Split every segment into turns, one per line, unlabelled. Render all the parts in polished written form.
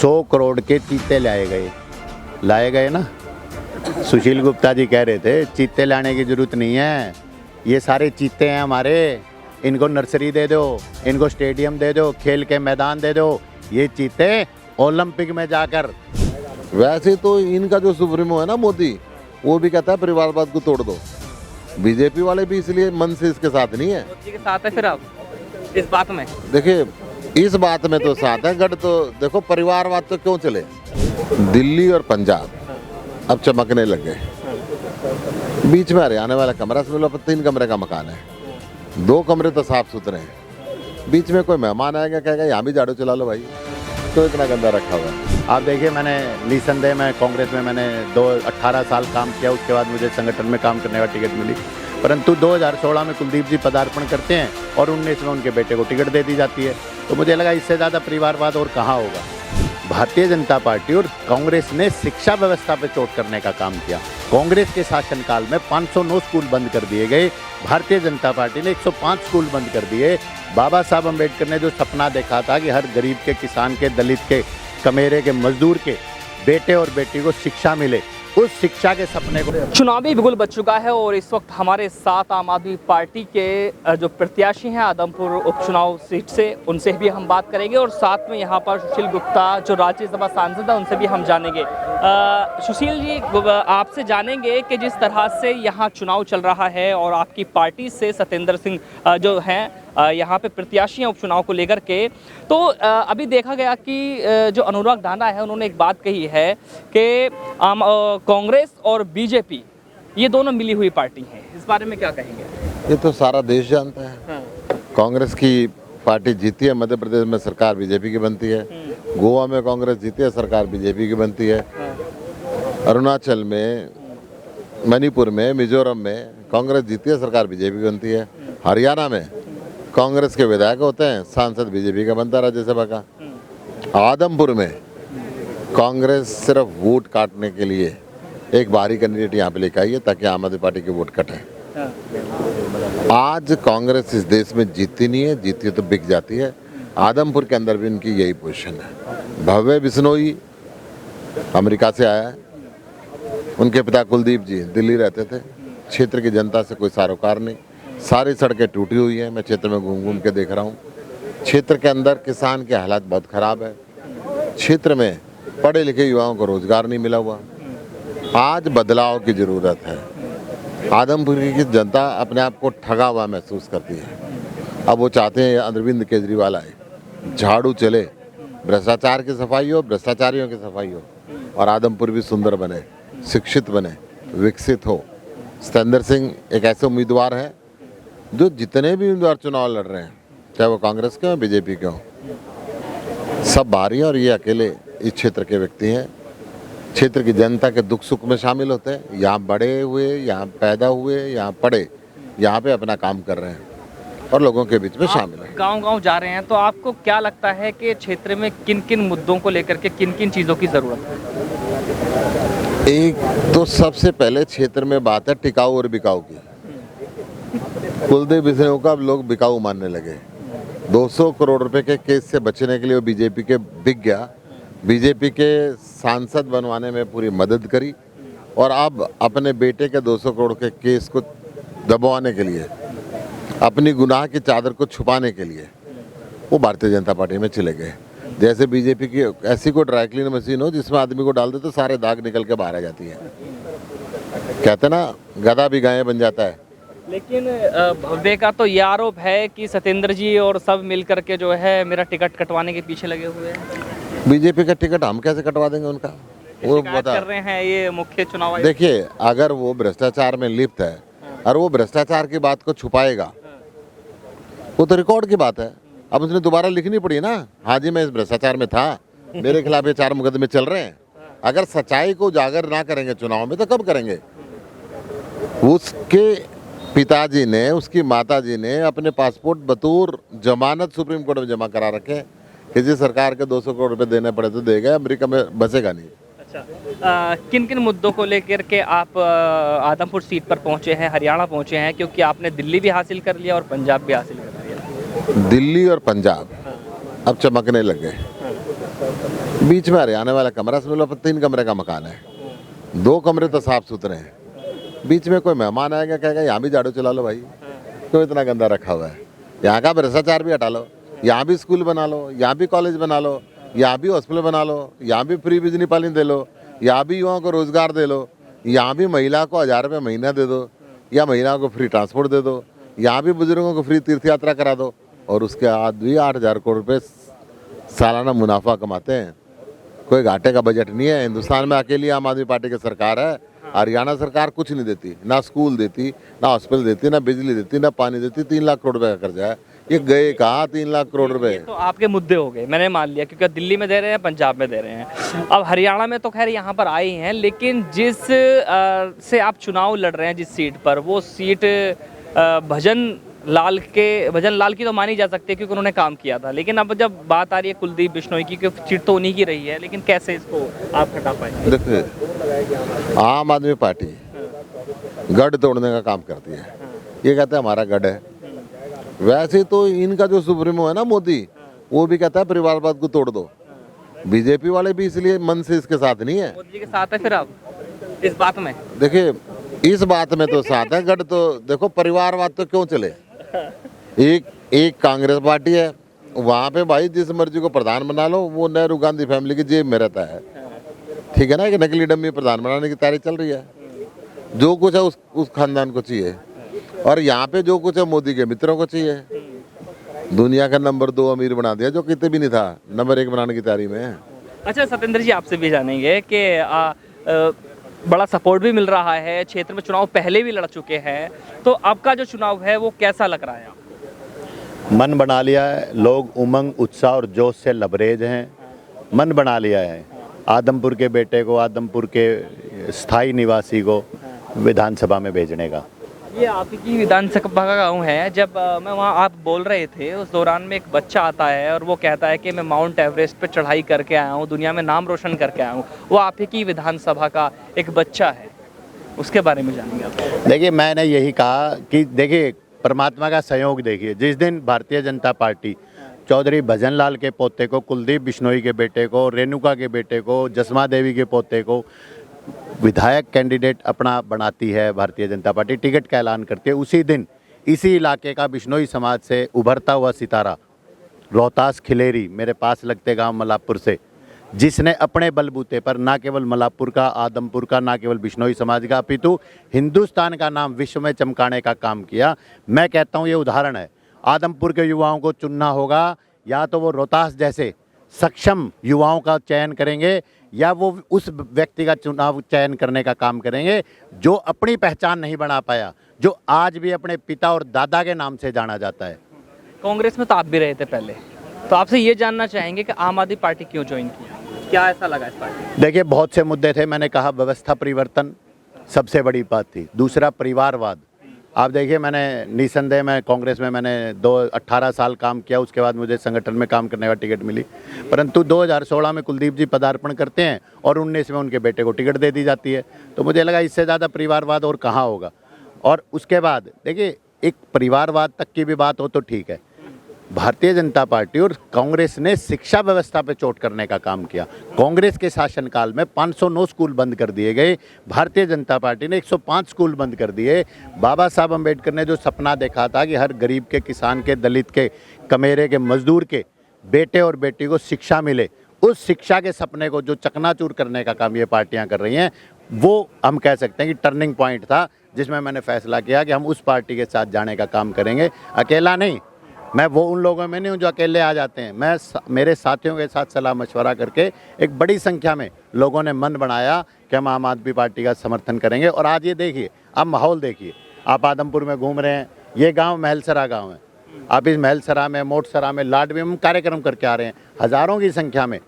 100 करोड़ के चीते लाए गए ना। सुशील गुप्ता जी कह रहे थे चीते लाने की जरूरत नहीं है, ये सारे चीते हैं हमारे, इनको नर्सरी दे दो, इनको स्टेडियम दे दो, खेल के मैदान दे दो, ये चीते ओलंपिक में जाकर।
वैसे तो इनका जो सुप्रीमो है ना मोदी, वो भी कहता है परिवारवाद को तोड़ दो। बीजेपी वाले भी इसलिए मन से इसके साथ नहीं है।
मोदी के साथ है फिर आप इस बात में?
देखिए इस बात में तो साथ है, गढ़ तो देखो परिवारवाद तो क्यों चले। दिल्ली और पंजाब अब चमकने लग गए। बीच में हरियाणा वाला कमरा, समझ लो 3 कमरे का मकान है, 2 कमरे तो साफ सुथरे हैं। बीच में कोई मेहमान आएगा कहेगा यहाँ भी झाड़ू चला लो भाई, तो इतना गंदा रखा हुआ है।
आप देखिए, मैंने निसंदेह में कांग्रेस में मैंने 18 साल काम किया, उसके बाद मुझे संगठन में काम करने का टिकट मिली, परंतु 2016 में कुलदीप जी पदार्पण करते हैं और 19 में उनके बेटे को टिकट दे दी जाती है। तो मुझे लगा इससे ज़्यादा परिवारवाद और कहाँ होगा। भारतीय जनता पार्टी और कांग्रेस ने शिक्षा व्यवस्था पर चोट करने का काम किया। कांग्रेस के शासनकाल में 509 स्कूल बंद कर दिए गए, भारतीय जनता पार्टी ने 105 स्कूल बंद कर दिए। बाबा साहब अम्बेडकर ने जो सपना देखा था कि हर गरीब के, किसान के, दलित के, कमेरे के, मजदूर के बेटे और बेटी को शिक्षा मिले, उस शिक्षा के सपने को।
चुनावी बिगुल बच चुका है और इस वक्त हमारे साथ आम आदमी पार्टी के जो प्रत्याशी हैं आदमपुर उपचुनाव सीट से, उनसे भी हम बात करेंगे और साथ में यहाँ पर सुशील गुप्ता जो राज्यसभा सांसद है उनसे भी हम जानेंगे। सुशील जी, आपसे जानेंगे कि जिस तरह से यहाँ चुनाव चल रहा है और आपकी पार्टी से सत्येंद्र सिंह जो हैं यहाँ पे प्रत्याशी हैं उपचुनाव को लेकर के, तो अभी देखा गया कि जो अनुराग ढांडा है उन्होंने एक बात कही है कि कांग्रेस और बीजेपी ये दोनों मिली हुई पार्टी हैं। इस बारे में क्या कहेंगे?
ये तो सारा देश जानता है।
हाँ।
कांग्रेस की पार्टी जीती है, मध्य प्रदेश में सरकार बीजेपी की बनती है, गोवा में कांग्रेस जीती है, सरकार बीजेपी की बनती है, अरुणाचल में, मणिपुर में, मिजोरम में कांग्रेस जीती है, सरकार बीजेपी की बनती है, हरियाणा में कांग्रेस के विधायक होते हैं, सांसद बीजेपी का बनता है राज्यसभा का। आदमपुर में कांग्रेस सिर्फ वोट काटने के लिए एक बाहरी कैंडिडेट यहाँ पे लेकर आई है ताकि आम आदमी पार्टी के वोट कटे। आज कांग्रेस इस देश में जीतती नहीं है, जीतती है तो बिक जाती है। आदमपुर के अंदर भी इनकी यही पोजीशन है। भव्य बिश्नोई अमेरिका से आया है, उनके पिता कुलदीप जी दिल्ली रहते थे। क्षेत्र की जनता से कोई सरोकार नहीं, सारी सड़कें टूटी हुई हैं। मैं क्षेत्र में घूम घूम के देख रहा हूँ। क्षेत्र के अंदर किसान के हालात बहुत ख़राब है। क्षेत्र में पढ़े लिखे युवाओं को रोजगार नहीं मिला हुआ। आज बदलाव की ज़रूरत है। आदमपुर की जनता अपने आप को ठगा हुआ महसूस करती है। अब वो चाहते हैं अरविंद केजरीवाल आए, झाड़ू चले, भ्रष्टाचार की सफाई हो, भ्रष्टाचारियों की सफाई हो और आदमपुर भी सुंदर बने, शिक्षित बने, विकसित हो। सत्येंद्र सिंह एक ऐसे उम्मीदवार हैं जो जितने भी उम्मीदवार चुनाव लड़ रहे हैं, चाहे वो कांग्रेस के हों, बीजेपी के हों, सब बाहरी हैं और ये अकेले इस क्षेत्र के व्यक्ति हैं। क्षेत्र की जनता के दुख सुख में शामिल होते हैं। यहाँ बड़े हुए, यहाँ पैदा हुए, यहाँ पढ़े, यहाँ पे अपना काम कर रहे हैं और लोगों के बीच में शामिल हैं।
गांव-गांव जा रहे हैं, तो आपको क्या लगता है कि क्षेत्र में किन किन मुद्दों को लेकर के किन किन चीज़ों की ज़रूरत है?
एक तो सबसे पहले क्षेत्र में बात है टिकाऊ और बिकाऊ की। कुलदीप बिश्नोई को अब लोग बिकाऊ मानने लगे। 200 करोड़ रुपए के केस से बचने के लिए वो बीजेपी के बिक गया, बीजेपी के सांसद बनवाने में पूरी मदद करी और अब अपने बेटे के 200 करोड़ के केस को दबाने के लिए, अपनी गुनाह की चादर को छुपाने के लिए वो भारतीय जनता पार्टी में चले गए। जैसे बीजेपी की ऐसी कोई ड्राई क्लीन मशीन हो जिसमें आदमी को डाल दे तो सारे दाग निकल के बाहर आ जाती है। कहते ना, गधा भी गाय बन जाता है।
लेकिन भव्य का तो ये आरोप है कि सत्येंद्र जी और सब मिल करके जो है मेरा टिकट कटवाने के पीछे लगे हुए हैं।
बीजेपी का टिकट हम कैसे कटवा देंगे उनका? वो बता
कर रहे हैं ये मुख्य चुनाव।
देखिए, अगर वो भ्रष्टाचार में लिप्त है और वो भ्रष्टाचार की बात को छुपाएगा, वो तो रिकॉर्ड की बात है। अब उसने दोबारा लिखनी पड़ी ना, हाँ जी मैं इस भ्रष्टाचार में था, मेरे खिलाफ ये 4 मुकदमे चल रहे हैं। अगर सच्चाई को उजागर ना करेंगे चुनाव में तो कब करेंगे? उसके पिताजी ने, उसकी माताजी ने अपने पासपोर्ट बतौर जमानत सुप्रीम कोर्ट में जमा करा रखे। किसी सरकार के 200 करोड़ रुपए देने पड़े तो देगा, अमेरिका में बचेगा नहीं।
अच्छा, किन किन मुद्दों को लेकर के आप आदमपुर सीट पर पहुंचे हैं, हरियाणा पहुंचे हैं, क्योंकि आपने दिल्ली भी हासिल कर लिया और पंजाब भी हासिल कर लिया?
दिल्ली और पंजाब अब चमकने लग गए। बीच में हरियाणा वाला कमरा समझ लो, 3 कमरे का मकान है, 2 कमरे तो साफ सुथरे हैं, बीच में कोई मेहमान आएगा कहेगा यहाँ भी झाड़ू चला लो भाई, क्यों इतना गंदा रखा हुआ है, यहाँ का भ्रष्टाचार भी हटा लो, यहाँ भी स्कूल बना लो, यहाँ भी कॉलेज बना लो, यहाँ भी हॉस्पिटल बना लो, यहाँ भी फ्री बिजली पानी दे लो, यहाँ भी युवाओं को रोजगार दे लो, यहाँ भी महिला को 1000 रुपये महीना दे दो, या महिलाओं को फ्री ट्रांसपोर्ट दे दो, यहाँ भी बुजुर्गों को फ्री तीर्थ यात्रा करा दो, और उसके बाद भी 8,000 करोड़ रुपये सालाना मुनाफा कमाते हैं। कोई घाटे का बजट नहीं है। हिंदुस्तान में अकेली आम आदमी पार्टी की सरकार है। हरियाणा सरकार कुछ नहीं देती, ना स्कूल देती, ना हॉस्पिटल देती, ना बिजली देती, ना पानी देती। 3 लाख करोड़ रुपए का कर्जा है। ये गए कहाँ 3 लाख करोड़ रुपए?
तो आपके मुद्दे हो गए, मैंने मान लिया, क्योंकि दिल्ली में दे रहे हैं, पंजाब में दे रहे हैं। अब हरियाणा में तो खैर यहाँ पर आए हैं, लेकिन जिस से आप चुनाव लड़ रहे हैं, जिस सीट पर, वो सीट भजन लाल की तो मानी जा सकती है क्योंकि उन्होंने काम किया था। लेकिन अब जब बात आ रही है कुलदीप बिश्नोई की, सीट तो उन्हीं की रही है, लेकिन कैसे इसको आप हटा पाएंगे?
देखिए, आम आदमी पार्टी गढ़ तोड़ने का काम करती है। ये कहते हैं हमारा गढ़ है। वैसे तो इनका जो सुप्रीमो है ना मोदी, वो भी कहता है परिवारवाद को तोड़ दो। बीजेपी वाले भी इसलिए मन से इसके साथ नहीं है।
मोदी जी के साथ है फिर आप इस बात में?
देखिए, इस बात में तो साथ है। गढ़ तो देखो, परिवारवाद तो क्यों चले? एक कांग्रेस पार्टी है, वहाँ पे भाई जिस मर्जी को प्रधान बना लो, वो नेहरू गांधी फैमिली की जेब में रहता है। ठीक है ना, कि नकली डम्मी प्रधान बनाने की तैयारी चल रही है। जो कुछ है उस खानदान को चाहिए, और यहाँ पे जो कुछ है मोदी के मित्रों को चाहिए। दुनिया का नंबर 2 अमीर बना दिया, जो कितने भी नहीं था, नंबर 1 बनाने की तैयारी में है।
अच्छा सत्येंद्र जी, आपसे भी जानेंगे कि बड़ा सपोर्ट भी मिल रहा है, क्षेत्र में चुनाव पहले भी लड़ चुके हैं, तो आपका जो चुनाव है वो कैसा लग रहा है?
मन बना लिया है, लोग उमंग, उत्साह और जोश से लबरेज हैं। मन बना लिया है आदमपुर के बेटे को, आदमपुर के स्थायी निवासी को विधानसभा में भेजने का।
ये आपकी विधानसभा का गाँव है। जब मैं वहाँ आप बोल रहे थे, उस दौरान में एक बच्चा आता है और वो कहता है कि मैं माउंट एवरेस्ट पे चढ़ाई करके आया हूँ, दुनिया में नाम रोशन करके आया हूँ। वो आप ही की विधानसभा का एक बच्चा है, उसके बारे में जानेंगे आप।
देखिए, मैंने यही कहा कि देखिए, परमात्मा का सहयोग देखिए। जिस दिन भारतीय जनता पार्टी चौधरी भजन लाल के पोते को, कुलदीप बिश्नोई के बेटे को, रेणुका के बेटे को, जसमा देवी के पोते को विधायक कैंडिडेट अपना बनाती है, भारतीय जनता पार्टी टिकट का ऐलान करती है, उसी दिन इसी इलाके का बिश्नोई समाज से उभरता हुआ सितारा रोहतास खिलेरी, मेरे पास लगते गांव मलापुर से, जिसने अपने बलबूते पर ना केवल मलापुर का, आदमपुर का, ना केवल बिश्नोई समाज का, अपितु हिंदुस्तान का नाम विश्व में चमकाने का काम किया। मैं कहता हूँ ये उदाहरण है। आदमपुर के युवाओं को चुनना होगा, या तो वो रोहतास जैसे सक्षम युवाओं का चयन करेंगे, या वो उस व्यक्ति का चुनाव चयन करने का काम करेंगे जो अपनी पहचान नहीं बना पाया, जो आज भी अपने पिता और दादा के नाम से जाना जाता है।
कांग्रेस में तो आप भी रहे थे पहले, तो आपसे ये जानना चाहेंगे कि आम आदमी पार्टी क्यों ज्वाइन किया, क्या ऐसा लगा इस पार्टी?
देखिए, बहुत से मुद्दे थे। मैंने कहा व्यवस्था परिवर्तन सबसे बड़ी बात थी। दूसरा परिवारवाद। आप देखिए, मैंने निसंदेह मैं कांग्रेस में मैंने 18 साल काम किया, उसके बाद मुझे संगठन में काम करने का टिकट मिली, परंतु 2016 में कुलदीप जी पदार्पण करते हैं और 19 में उनके बेटे को टिकट दे दी जाती है। तो मुझे लगा इससे ज़्यादा परिवारवाद और कहाँ होगा। और उसके बाद देखिए, एक परिवारवाद तक की भी बात हो तो ठीक है, भारतीय जनता पार्टी और कांग्रेस ने शिक्षा व्यवस्था पे चोट करने का काम किया। कांग्रेस के शासनकाल में 509 स्कूल बंद कर दिए गए, भारतीय जनता पार्टी ने 105 स्कूल बंद कर दिए। बाबा साहब अम्बेडकर ने जो सपना देखा था कि हर गरीब के, किसान के, दलित के, कमेरे के, मजदूर के बेटे और बेटी को शिक्षा मिले, उस शिक्षा के सपने को जो चकनाचूर करने का काम ये पार्टियाँ कर रही हैं, वो हम कह सकते हैं कि टर्निंग पॉइंट था, जिसमें मैंने फैसला किया कि हम उस पार्टी के साथ जाने का काम करेंगे। अकेला नहीं, मैं वो उन लोगों में नहीं हूँ जो अकेले आ जाते हैं। मैं मेरे साथियों के साथ सलाह मशवरा करके एक बड़ी संख्या में लोगों ने मन बनाया कि हम आम आदमी पार्टी का समर्थन करेंगे। और आज ये देखिए, आप माहौल देखिए, आप आदमपुर में घूम रहे हैं, ये गांव महलसरा गांव है। आप इस महलसरा में, मोटसरा में, लाडवी में हम कार्यक्रम करके आ रहे हैं, हज़ारों की संख्या में।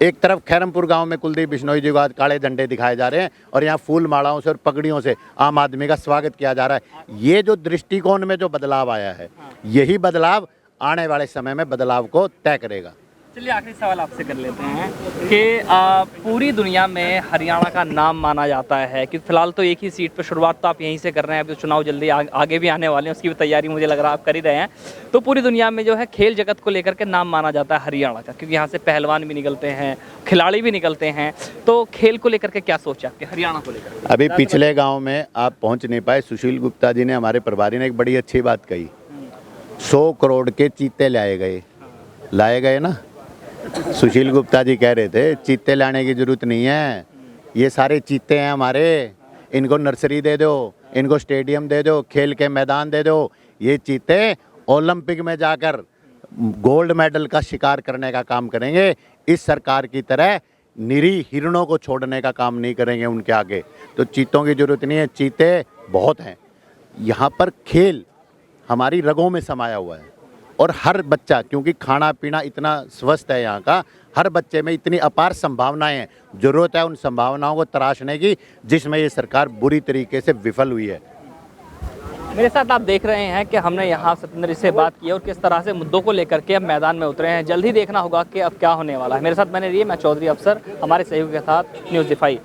एक तरफ खैरमपुर गांव में कुलदीप बिश्नोई जी को आज काले झंडे दिखाए जा रहे हैं और यहाँ फूल मालाओं से और पगड़ियों से आम आदमी का स्वागत किया जा रहा है। ये जो दृष्टिकोण में जो बदलाव आया है, यही बदलाव आने वाले समय में बदलाव को तय करेगा।
चलिए आखिरी सवाल आपसे कर लेते हैं कि पूरी दुनिया में हरियाणा का नाम माना जाता है कि फिलहाल तो एक ही सीट पर शुरुआत तो आप यहीं से कर रहे हैं, अभी तो चुनाव जल्दी आगे भी आने वाले हैं, उसकी भी तैयारी मुझे लग रहा है आप कर ही रहे हैं। तो पूरी दुनिया में जो है खेल जगत को लेकर के नाम माना जाता है हरियाणा का, क्योंकि यहाँ से पहलवान भी निकलते हैं, खिलाड़ी भी निकलते हैं। तो खेल को लेकर के क्या सोच है आपके हरियाणा को लेकर?
अभी पिछले गांव में आप पहुंच नहीं पाए, सुशील गुप्ता जी ने, हमारे प्रभारी ने एक बड़ी अच्छी बात कही, 100 करोड़ के चीते लाए गए ना। सुशील गुप्ता जी कह रहे थे चीते लाने की जरूरत नहीं है, ये सारे चीते हैं हमारे, इनको नर्सरी दे दो, इनको स्टेडियम दे दो, खेल के मैदान दे दो। ये चीते ओलंपिक में जाकर गोल्ड मेडल का शिकार करने का काम करेंगे, इस सरकार की तरह निरी हिरणों को छोड़ने का काम नहीं करेंगे उनके आगे। तो चीतों की जरूरत नहीं है, चीते बहुत हैं यहाँ पर। खेल हमारी रगों में समाया हुआ है और हर बच्चा, क्योंकि खाना पीना इतना स्वस्थ है यहाँ का, हर बच्चे में इतनी अपार संभावनाएं हैं, जरूरत है उन संभावनाओं को तराशने की जिसमें ये सरकार बुरी तरीके से विफल हुई है।
मेरे साथ आप देख रहे हैं कि हमने यहाँ सत्येंद्र से बात की और किस तरह से मुद्दों को लेकर के अब मैदान में उतरे हैं। जल्द ही देखना होगा कि अब क्या होने वाला है। मेरे साथ मैंने मैं चौधरी अफसर, हमारे सहयोगी के साथ न्यूज़ 5।